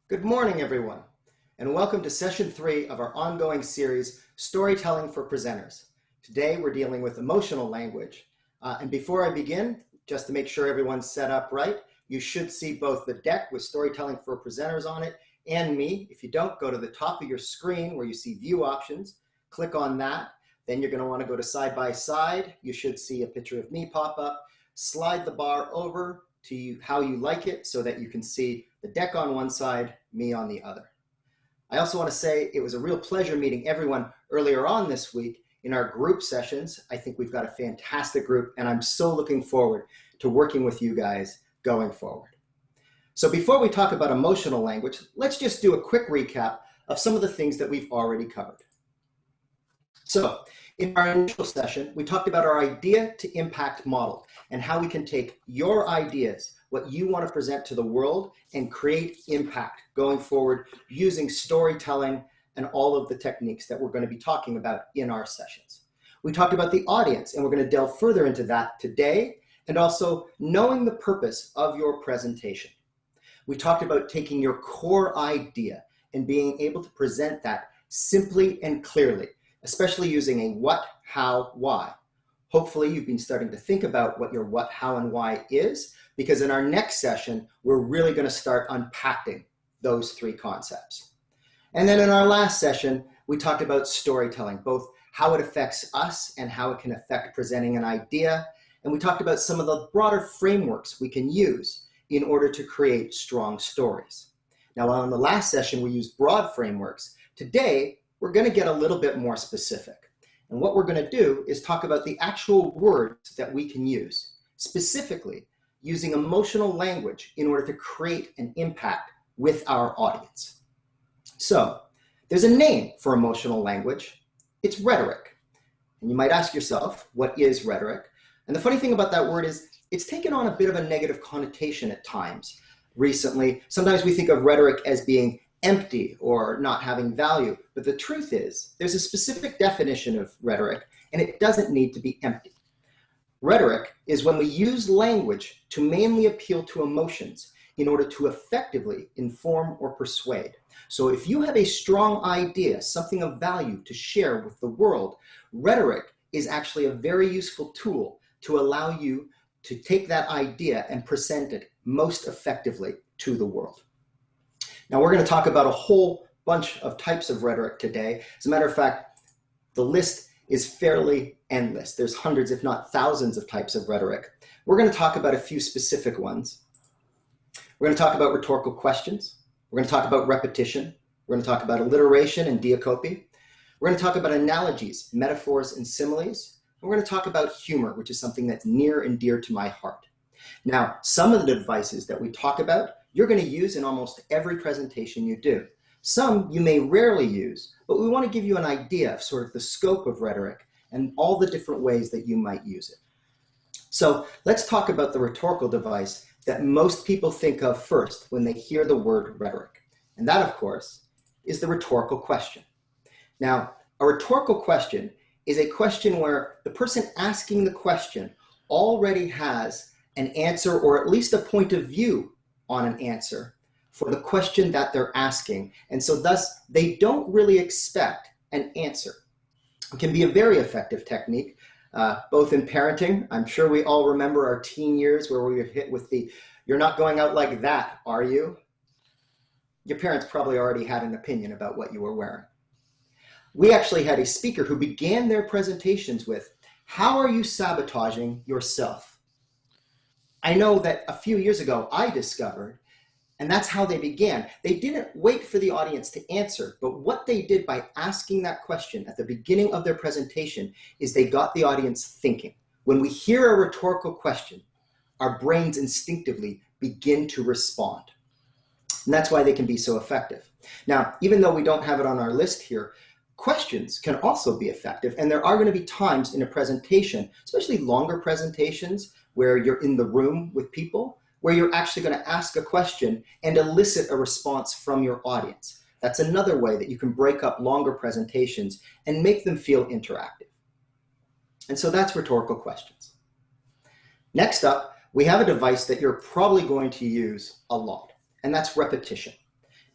Good morning, everyone, and welcome to session 3 of our ongoing series, Storytelling for Presenters. Today, we're dealing with emotional language. And before I begin, just to make sure everyone's set up right, you should see both the deck with Storytelling for Presenters on it and me. If you don't, go to the top of your screen where you see View Options, click on that. Then you're going to want to go to Side by Side. You should see a picture of me pop up. Slide the bar over to how you like it so that you can see the deck on one side, me on the other. I also want to say it was a real pleasure meeting everyone earlier on this week in our group sessions. I think we've got a fantastic group, and I'm so looking forward to working with you guys going forward. So before we talk about emotional language, let's just do a quick recap of some of the things that we've already covered. So in our initial session, we talked about our idea to impact model and how we can take your ideas, what you want to present to the world, and create impact going forward using storytelling and all of the techniques that we're going to be talking about in our sessions. We talked about the audience, and we're going to delve further into that today, and also knowing the purpose of your presentation. We talked about taking your core idea and being able to present that simply and clearly, especially using a what, how, why. Hopefully you've been starting to think about what your what, how, and why is, because in our next session, we're really going to start unpacking those three concepts. And then in our last session, we talked about storytelling, both how it affects us and how it can affect presenting an idea. And we talked about some of the broader frameworks we can use in order to create strong stories. Now, on the last session, we used broad frameworks. Today, we're going to get a little bit more specific. And what we're going to do is talk about the actual words that we can use, specifically using emotional language in order to create an impact with our audience. So there's a name for emotional language. It's rhetoric. And you might ask yourself, what is rhetoric? And the funny thing about that word is it's taken on a bit of a negative connotation at times recently. Sometimes we think of rhetoric as being empty or not having value. But the truth is, there's a specific definition of rhetoric, and it doesn't need to be empty. Rhetoric is when we use language to mainly appeal to emotions in order to effectively inform or persuade. So if you have a strong idea, something of value to share with the world, rhetoric is actually a very useful tool to allow you to take that idea and present it most effectively to the world. Now, we're going to talk about a whole bunch of types of rhetoric today. As a matter of fact, the list is fairly endless. There's hundreds, if not thousands, of types of rhetoric. We're going to talk about a few specific ones. We're going to talk about rhetorical questions. We're going to talk about repetition. We're going to talk about alliteration and diacope. We're going to talk about analogies, metaphors, and similes. And we're going to talk about humor, which is something that's near and dear to my heart. Now, some of the devices that we talk about, you're going to use in almost every presentation you do. Some you may rarely use, but we want to give you an idea of sort of the scope of rhetoric and all the different ways that you might use it. So let's talk about the rhetorical device that most people think of first when they hear the word rhetoric. And that, of course, is the rhetorical question. Now, a rhetorical question is a question where the person asking the question already has an answer or at least a point of view on an answer for the question that they're asking. And so thus, they don't really expect an answer. It can be a very effective technique, both in parenting. I'm sure we all remember our teen years where we were hit with the, "You're not going out like that, are you?" Your parents probably already had an opinion about what you were wearing. We actually had a speaker who began their presentations with, "How are you sabotaging yourself?" I know that a few years ago I discovered, and that's how they began. They didn't wait for the audience to answer, but what they did by asking that question at the beginning of their presentation is they got the audience thinking. When we hear a rhetorical question, our brains instinctively begin to respond. And that's why they can be so effective. Now, even though we don't have it on our list here, questions can also be effective, and there are going to be times in a presentation, especially longer presentations, where you're in the room with people, where you're actually going to ask a question and elicit a response from your audience. That's another way that you can break up longer presentations and make them feel interactive. And so that's rhetorical questions. Next up, we have a device that you're probably going to use a lot, and that's repetition.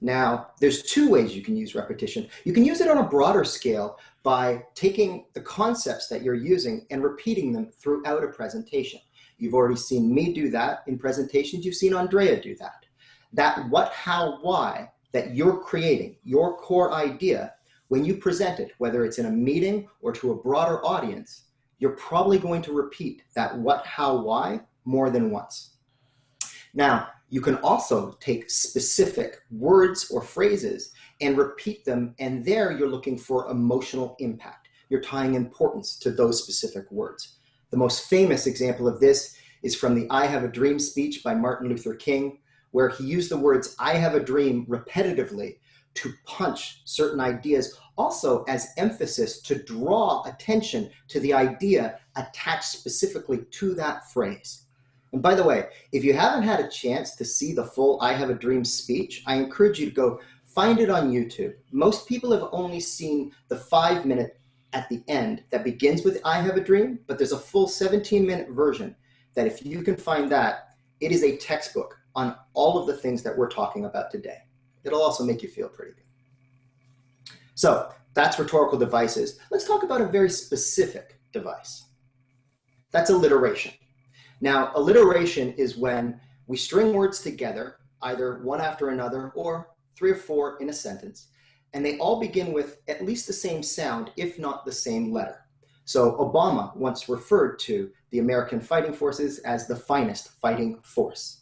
Now, there's two ways you can use repetition. You can use it on a broader scale by taking the concepts that you're using and repeating them throughout a presentation. You've already seen me do that in presentations. You've seen Andrea do that. That what, how, why that you're creating, your core idea, when you present it, whether it's in a meeting or to a broader audience, you're probably going to repeat that what, how, why more than once. Now, you can also take specific words or phrases and repeat them, and there you're looking for emotional impact. You're tying importance to those specific words. The most famous example of this is from the I Have a Dream speech by Martin Luther King, where he used the words I have a dream repetitively to punch certain ideas, also as emphasis to draw attention to the idea attached specifically to that phrase. And by the way, if you haven't had a chance to see the full I Have a Dream speech, I encourage you to go find it on YouTube. Most people have only seen the 5-minute at the end that begins with I Have a Dream, but there's a full 17-minute version that if you can find that, it is a textbook on all of the things that we're talking about today. It'll also make you feel pretty good. So that's rhetorical devices. Let's talk about a very specific device. That's alliteration. Now, alliteration is when we string words together, either one after another or 3 or 4 in a sentence, and they all begin with at least the same sound, if not the same letter. So Obama once referred to the American fighting forces as the finest fighting force.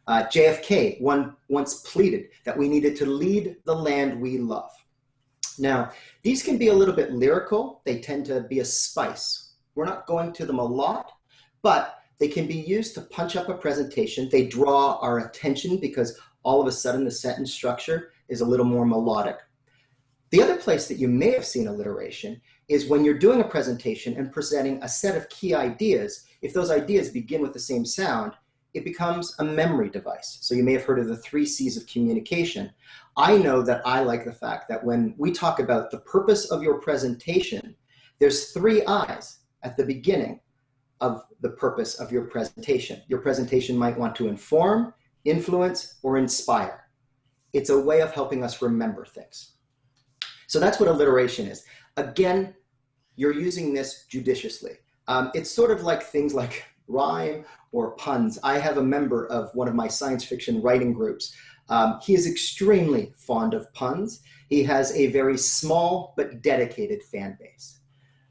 JFK once pleaded that we needed to lead the land we love. Now, these can be a little bit lyrical. They tend to be a spice. We're not going to them a lot, but they can be used to punch up a presentation. They draw our attention because all of a sudden the sentence structure is a little more melodic. The other place that you may have seen alliteration is when you're doing a presentation and presenting a set of key ideas. If those ideas begin with the same sound, it becomes a memory device. So you may have heard of the 3 C's of communication. I know that I like the fact that when we talk about the purpose of your presentation, there's 3 I's at the beginning of the purpose of your presentation. Your presentation might want to inform, influence, or inspire. It's a way of helping us remember things. So that's what alliteration is. Again, you're using this judiciously. It's sort of like things like rhyme or puns. I have a member of one of my science fiction writing groups. He is extremely fond of puns. He has a very small but dedicated fan base.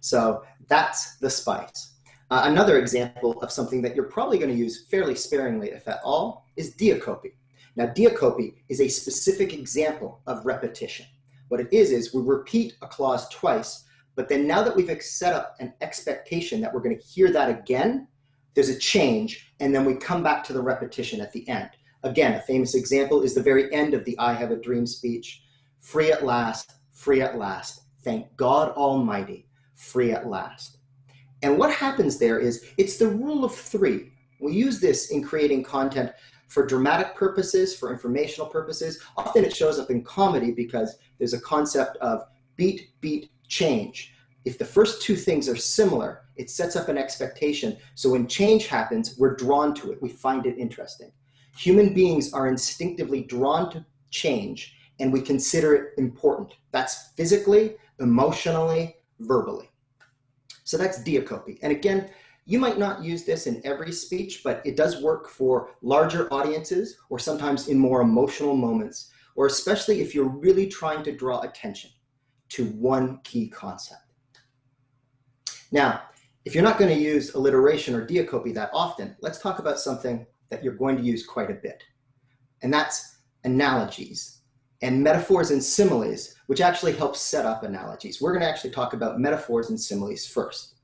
So that's the spice. Another example of something that you're probably going to use fairly sparingly, if at all, is diacope. Now, diacope is a specific example of repetition. What it is we repeat a clause twice, but then now that we've set up an expectation that we're going to hear that again, there's a change, and then we come back to the repetition at the end. Again, a famous example is the very end of the I Have a Dream speech. Free at last, thank God Almighty, free at last. And what happens there is it's the rule of 3. We use this in creating content for dramatic purposes, for informational purposes. Often it shows up in comedy because there's a concept of beat, beat, change. If the first 2 things are similar, it sets up an expectation. So when change happens, we're drawn to it. We find it interesting. Human beings are instinctively drawn to change, and we consider it important. That's physically, emotionally, verbally. So that's diacope. And again, you might not use this in every speech, but it does work for larger audiences or sometimes in more emotional moments, or especially if you're really trying to draw attention to one key concept. Now, if you're not going to use alliteration or diacope that often, let's talk about something that you're going to use quite a bit. And that's analogies and metaphors and similes, which actually help set up analogies. We're going to actually talk about metaphors and similes first.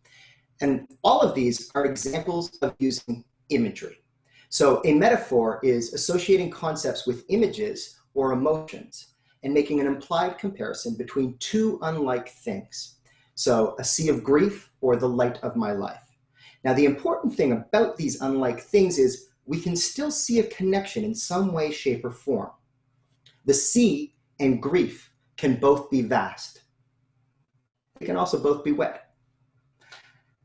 And all of these are examples of using imagery. So a metaphor is associating concepts with images or emotions and making an implied comparison between 2 unlike things. So a sea of grief or the light of my life. Now, the important thing about these unlike things is we can still see a connection in some way, shape, or form. The sea and grief can both be vast. They can also both be wet.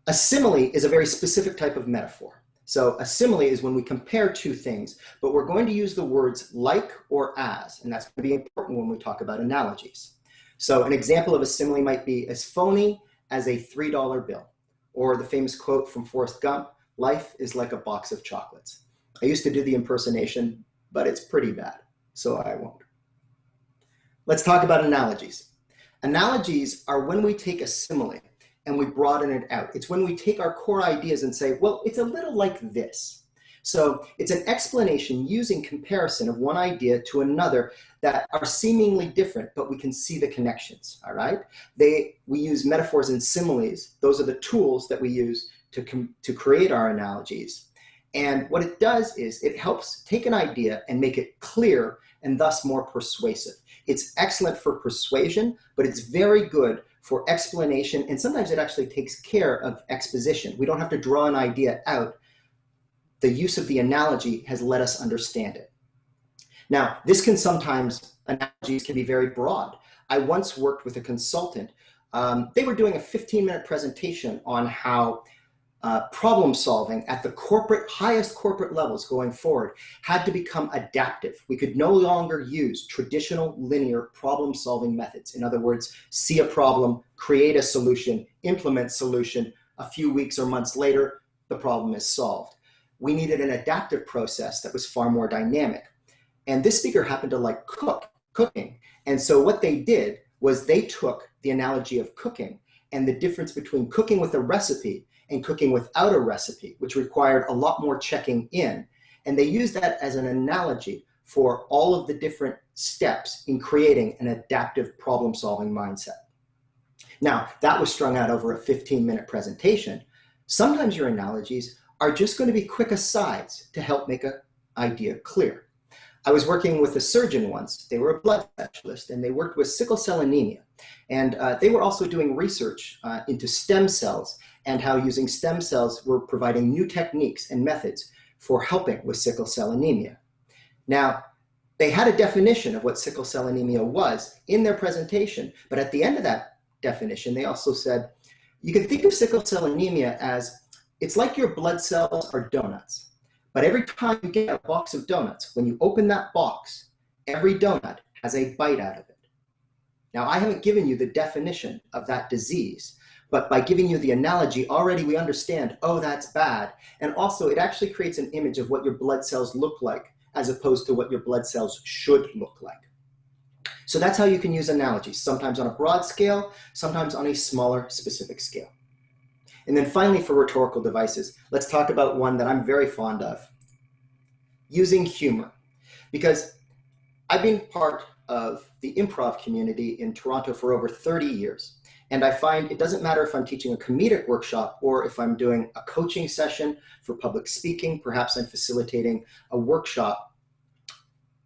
A simile is a very specific type of metaphor. So a simile is when we compare two things, but we're going to use the words like or as, and that's going to be important when we talk about analogies. So an example of a simile might be as phony as a $3 bill, or the famous quote from Forrest Gump, life is like a box of chocolates. I used to do the impersonation, but it's pretty bad, so I won't. Let's talk about analogies. Analogies are when we take a simile and we broaden it out. It's when we take our core ideas and say, well, it's a little like this. So it's an explanation using comparison of one idea to another that are seemingly different, but we can see the connections, all right? We use metaphors and similes. Those are the tools that we use to create our analogies. And what it does is it helps take an idea and make it clear and thus more persuasive. It's excellent for persuasion, but it's very good for explanation, and sometimes it actually takes care of exposition. We don't have to draw an idea out. The use of the analogy has let us understand it. Now, analogies can be very broad. I once worked with a consultant. They were doing a 15-minute presentation on how problem solving at the highest corporate levels going forward had to become adaptive. We could no longer use traditional linear problem solving methods. In other words, see a problem, create a solution, implement solution. A few weeks or months later, the problem is solved. We needed an adaptive process that was far more dynamic. And this speaker happened to like cooking. And so what they did was they took the analogy of cooking and the difference between cooking with a recipe and cooking without a recipe, which required a lot more checking in. And they used that as an analogy for all of the different steps in creating an adaptive problem-solving mindset. Now, that was strung out over a 15-minute presentation. Sometimes your analogies are just going to be quick asides to help make an idea clear. I was working with a surgeon once. They were a blood specialist, and they worked with sickle cell anemia. And they were also doing research into stem cells and how using stem cells were providing new techniques and methods for helping with sickle cell anemia. Now, they had a definition of what sickle cell anemia was in their presentation, but at the end of that definition, they also said, you can think of sickle cell anemia as it's like your blood cells are donuts. But every time you get a box of donuts, when you open that box, every donut has a bite out of it. Now, I haven't given you the definition of that disease, but by giving you the analogy, already we understand, oh, that's bad. And also, it actually creates an image of what your blood cells look like, as opposed to what your blood cells should look like. So that's how you can use analogies, sometimes on a broad scale, sometimes on a smaller, specific scale. And then finally, for rhetorical devices, let's talk about one that I'm very fond of, using humor. Because I've been part of the improv community in Toronto for over 30 years. And I find it doesn't matter if I'm teaching a comedic workshop or if I'm doing a coaching session for public speaking, perhaps I'm facilitating a workshop.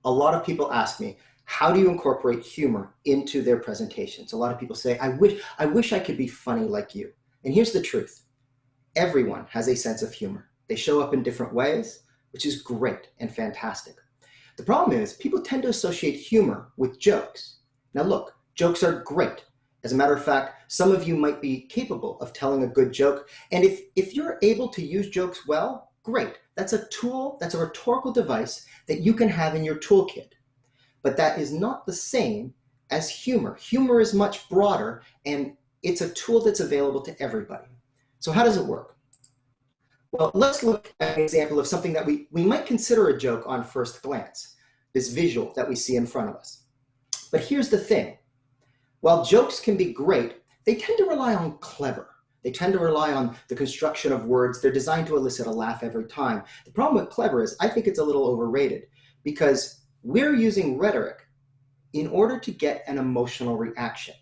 A lot of people ask me, how do you incorporate humor into their presentations? A lot of people say, I wish I could be funny like you. And here's the truth. Everyone has a sense of humor. They show up in different ways, which is great and fantastic. The problem is people tend to associate humor with jokes. Now look, jokes are great. As a matter of fact, some of you might be capable of telling a good joke. And if you're able to use jokes well, great. That's a tool, that's a rhetorical device that you can have in your toolkit. But that is not the same as humor. Humor is much broader, and it's a tool that's available to everybody. So how does it work? Well, let's look at an example of something that we might consider a joke on first glance, this visual that we see in front of us. But here's the thing. While jokes can be great, they tend to rely on clever. They tend to rely on the construction of words. They're designed to elicit a laugh every time. The problem with clever is I think it's a little overrated because we're using rhetoric in order to get an emotional reaction,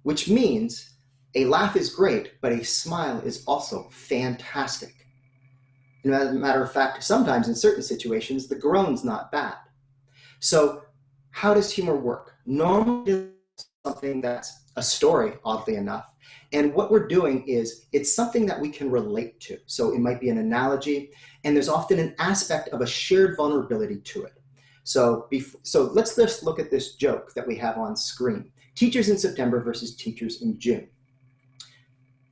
which means a laugh is great, but a smile is also fantastic. And as a matter of fact, sometimes in certain situations, the groan's not bad. So how does humor work? Normally it's something that's a story, oddly enough. And what we're doing is it's something that we can relate to. So it might be an analogy, and there's often an aspect of a shared vulnerability to it. So let's just look at this joke that we have on screen. Teachers in September versus teachers in June.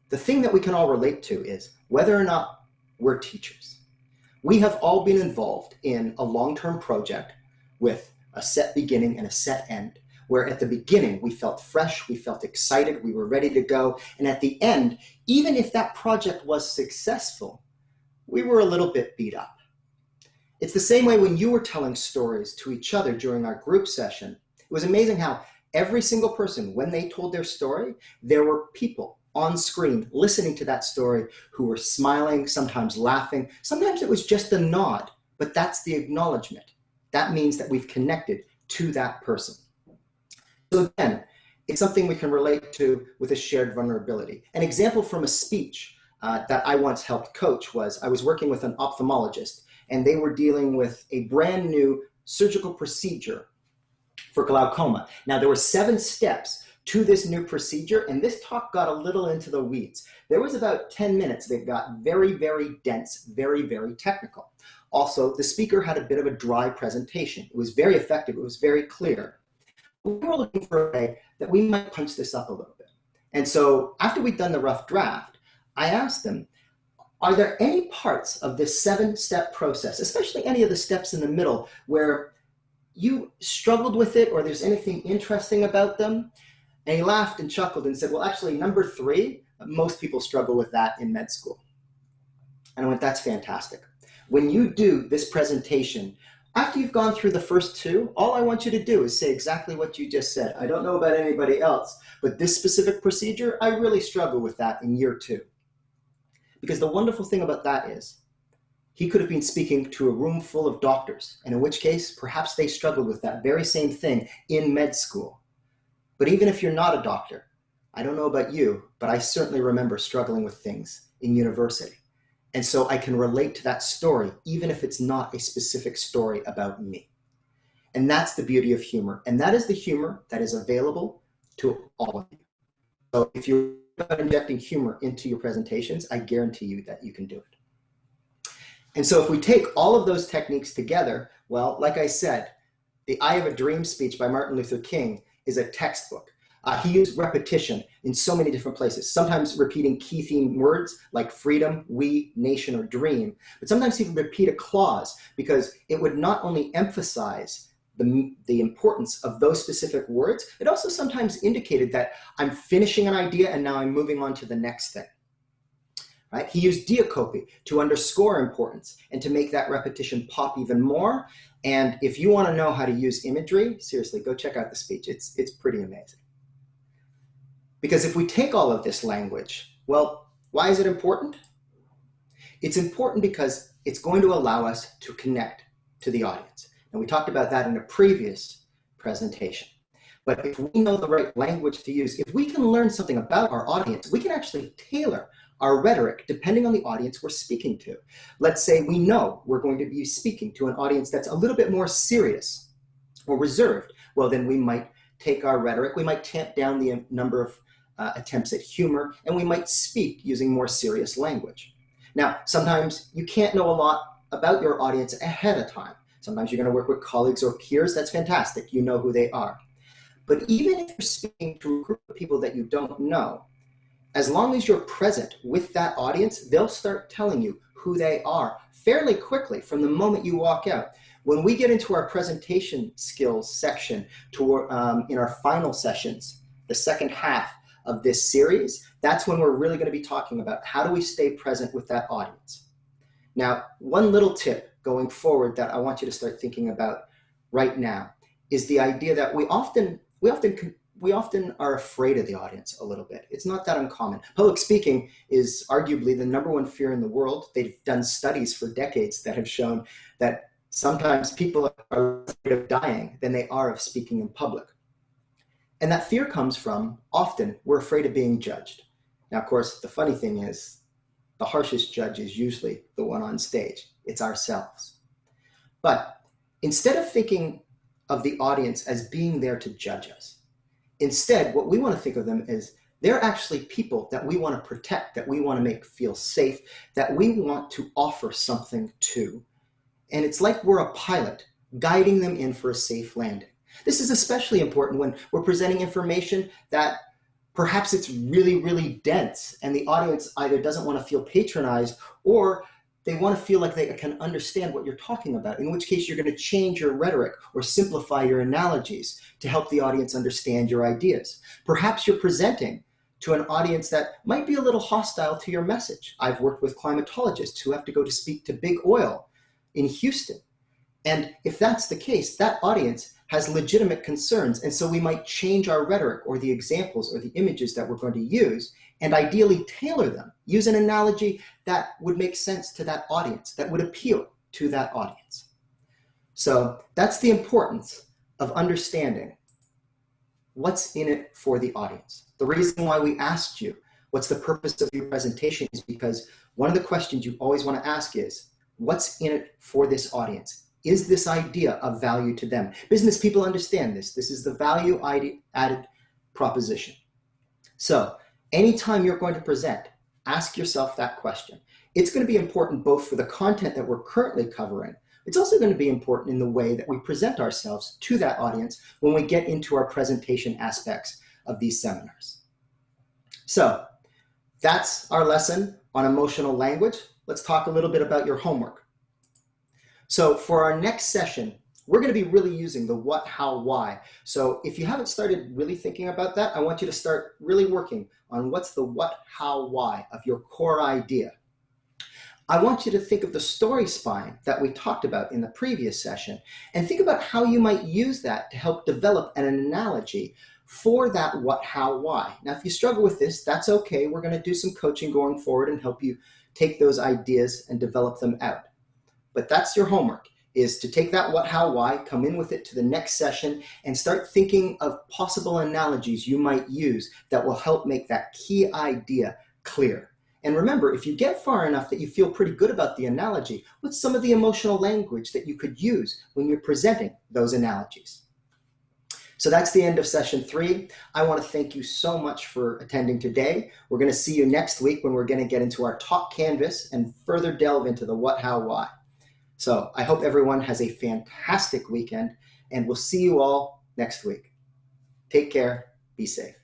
The thing that we can all relate to is whether or not we're teachers. We have all been involved in a long-term project with a set beginning and a set end, where at the beginning we felt fresh, we felt excited, we were ready to go. And at the end, even if that project was successful, we were a little bit beat up. It's the same way when you were telling stories to each other during our group session. It was amazing how every single person, when they told their story, there were people on screen listening to that story who were smiling, sometimes laughing. Sometimes it was just a nod, but that's the acknowledgement. That means that we've connected to that person. So again, it's something we can relate to with a shared vulnerability. An example from a speech that I once helped coach was I was working with an ophthalmologist, and they were dealing with a brand new surgical procedure for glaucoma. Now, there were 7 steps to this new procedure, and this talk got a little into the weeds. There was about 10 minutes that got very, very dense, very, very technical. Also, the speaker had a bit of a dry presentation. It was very effective. It was very clear. We were looking for a way that we might punch this up a little bit. And so after we'd done the rough draft, I asked them, are there any parts of this 7-step process, especially any of the steps in the middle, where you struggled with it or there's anything interesting about them? And he laughed and chuckled and said, well, actually, number 3, most people struggle with that in med school. And I went, that's fantastic. When you do this presentation, after you've gone through the first 2, all I want you to do is say exactly what you just said. I don't know about anybody else, but this specific procedure, I really struggle with that in year 2. Because the wonderful thing about that is he could have been speaking to a room full of doctors, and in which case, perhaps they struggled with that very same thing in med school. But even if you're not a doctor, I don't know about you, but I certainly remember struggling with things in university. And so I can relate to that story, even if it's not a specific story about me. And that's the beauty of humor. And that is the humor that is available to all of you. So if you're injecting humor into your presentations, I guarantee you that you can do it. And so if we take all of those techniques together, well, like I said, the I Have a Dream speech by Martin Luther King is a textbook. He used repetition in so many different places, sometimes repeating key theme words like freedom, we, nation, or dream, but sometimes he would repeat a clause because it would not only emphasize the importance of those specific words, it also sometimes indicated that I'm finishing an idea and now I'm moving on to the next thing. Right? He used diacope to underscore importance and to make that repetition pop even more. And if you want to know how to use imagery, seriously, go check out the speech. It's pretty amazing. Because if we take all of this language, well, why is it important? It's important because it's going to allow us to connect to the audience. And we talked about that in a previous presentation. But if we know the right language to use, if we can learn something about our audience, we can actually tailor our rhetoric depending on the audience we're speaking to. Let's say we know we're going to be speaking to an audience that's a little bit more serious or reserved. Well, then we might take our rhetoric, we might tamp down the number of attempts at humor, and we might speak using more serious language. Now, sometimes you can't know a lot about your audience ahead of time. Sometimes you're going to work with colleagues or peers. That's fantastic. You know who they are. But even if you're speaking to a group of people that you don't know, as long as you're present with that audience, they'll start telling you who they are fairly quickly from the moment you walk out. When we get into our presentation skills section in our final sessions, the second half of this series, that's when we're really going to be talking about how do we stay present with that audience. Now, one little tip going forward that I want you to start thinking about right now is the idea that we often are afraid of the audience a little bit. It's not that uncommon. Public speaking is arguably the #1 fear in the world. They've done studies for decades that have shown that sometimes people are afraid of dying than they are of speaking in public. And that fear comes from, often, we're afraid of being judged. Now, of course, the funny thing is, the harshest judge is usually the one on stage. It's ourselves. But instead of thinking of the audience as being there to judge us, instead, what we want to think of them as they're actually people that we want to protect, that we want to make feel safe, that we want to offer something to. And it's like we're a pilot guiding them in for a safe landing. This is especially important when we're presenting information that perhaps it's really, really dense and the audience either doesn't want to feel patronized or they want to feel like they can understand what you're talking about, in which case you're going to change your rhetoric or simplify your analogies to help the audience understand your ideas. Perhaps you're presenting to an audience that might be a little hostile to your message. I've worked with climatologists who have to go to speak to big oil in Houston. And if that's the case, that audience has legitimate concerns. And so we might change our rhetoric or the examples or the images that we're going to use and ideally tailor them, use an analogy that would make sense to that audience, that would appeal to that audience. So that's the importance of understanding what's in it for the audience. The reason why we asked you, what's the purpose of your presentation, is because one of the questions you always want to ask is, what's in it for this audience? Is this idea of value to them? Business people understand this. This is the value added proposition. So anytime you're going to present, ask yourself that question. It's going to be important both for the content that we're currently covering. It's also going to be important in the way that we present ourselves to that audience when we get into our presentation aspects of these seminars. So that's our lesson on emotional language. Let's talk a little bit about your homework. So for our next session, we're going to be really using the what, how, why. So if you haven't started really thinking about that, I want you to start really working on what's the what, how, why of your core idea. I want you to think of the story spine that we talked about in the previous session and think about how you might use that to help develop an analogy for that what, how, why. Now, if you struggle with this, that's okay. We're going to do some coaching going forward and help you take those ideas and develop them out. But that's your homework, is to take that what, how, why, come in with it to the next session and start thinking of possible analogies you might use that will help make that key idea clear. And remember, if you get far enough that you feel pretty good about the analogy, what's some of the emotional language that you could use when you're presenting those analogies? So that's the end of session 3. I want to thank you so much for attending today. We're going to see you next week when we're going to get into our talk canvas and further delve into the what, how, why. So I hope everyone has a fantastic weekend, and we'll see you all next week. Take care. Be safe.